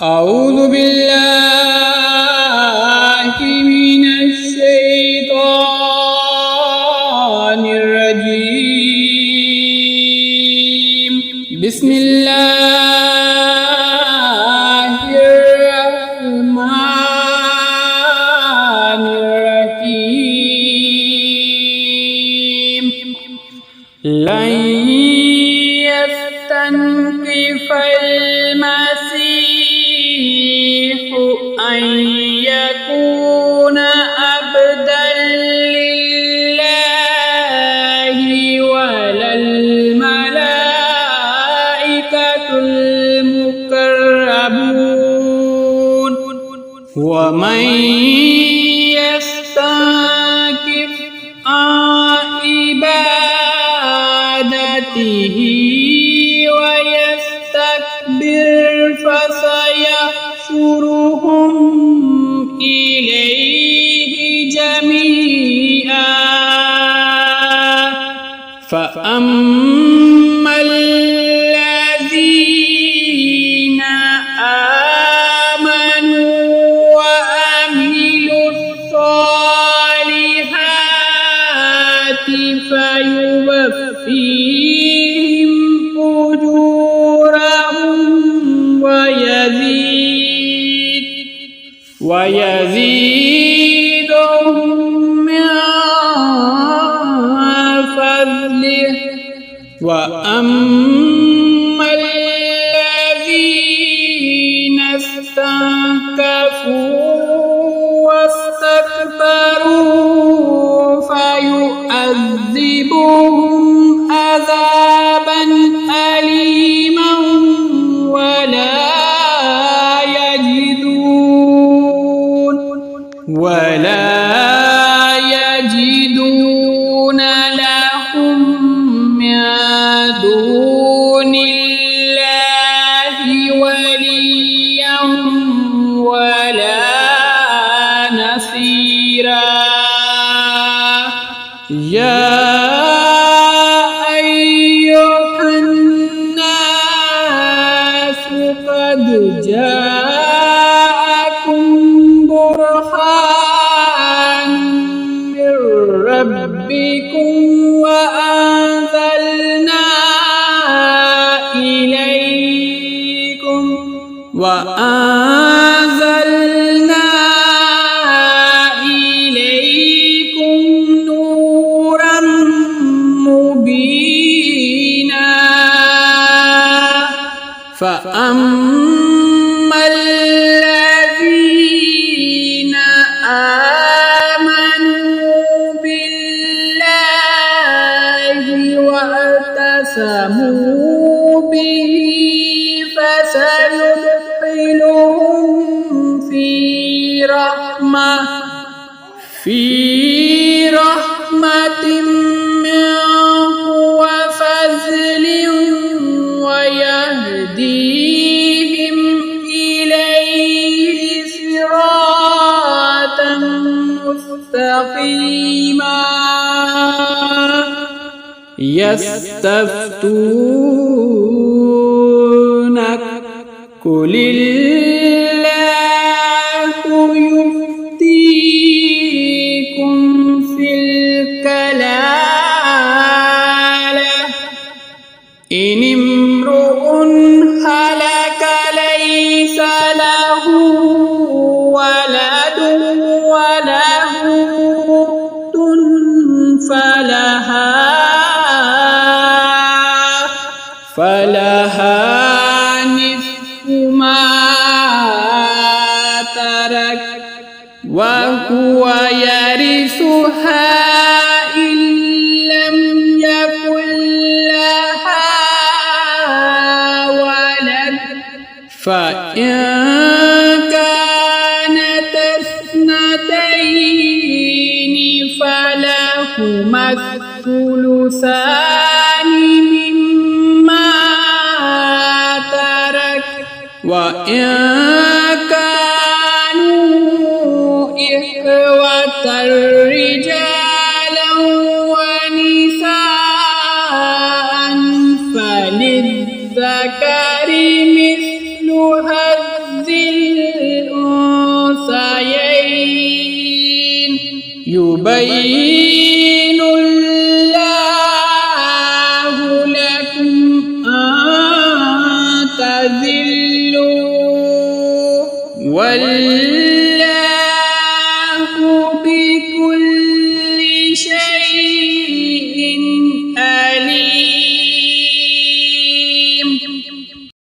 أعوذ بالله من الشيطان الرجيم. بسم الله الرحمن الرحيم. لن يستنكف المسيح أن يكون عبدا لله ولا الملائكة المقربون ومن يستنكف عن عبادته ويستكبر فسيحشرهم إليه جميعا. فأما الذين آمنوا وعملوا الصالحات فيوفيهم أجورهم ويزيدهم من فضله. وأما الذين استنكفوا واستكبروا فيعذبهم عذابا أليما ولا يجدون لهم من دون الله وليا ولا نصيرا. يا أيها الناس قد جاءكم برهان من ربكم وأنزلنا إليكم نورا مبينا. فأما الذين آمنوا بالله واعتصموا به فسيدخلهم في رحمة منه وفضل ويهديهم إليه صراطا مستقيما. يستفتونك قل الله يفتيكم في الكلالة إن امرؤ هلك ليس له ولد وله أخت فلها نصف ما ترك وهو يرثها إن لم يكن لها ولد فإن كانت اثنتين فلهما الثلثان مما ترك وإن كانوا إخوة رجالا ونساء فللذكر مثل هذ يبين الله لكم أن تذلوا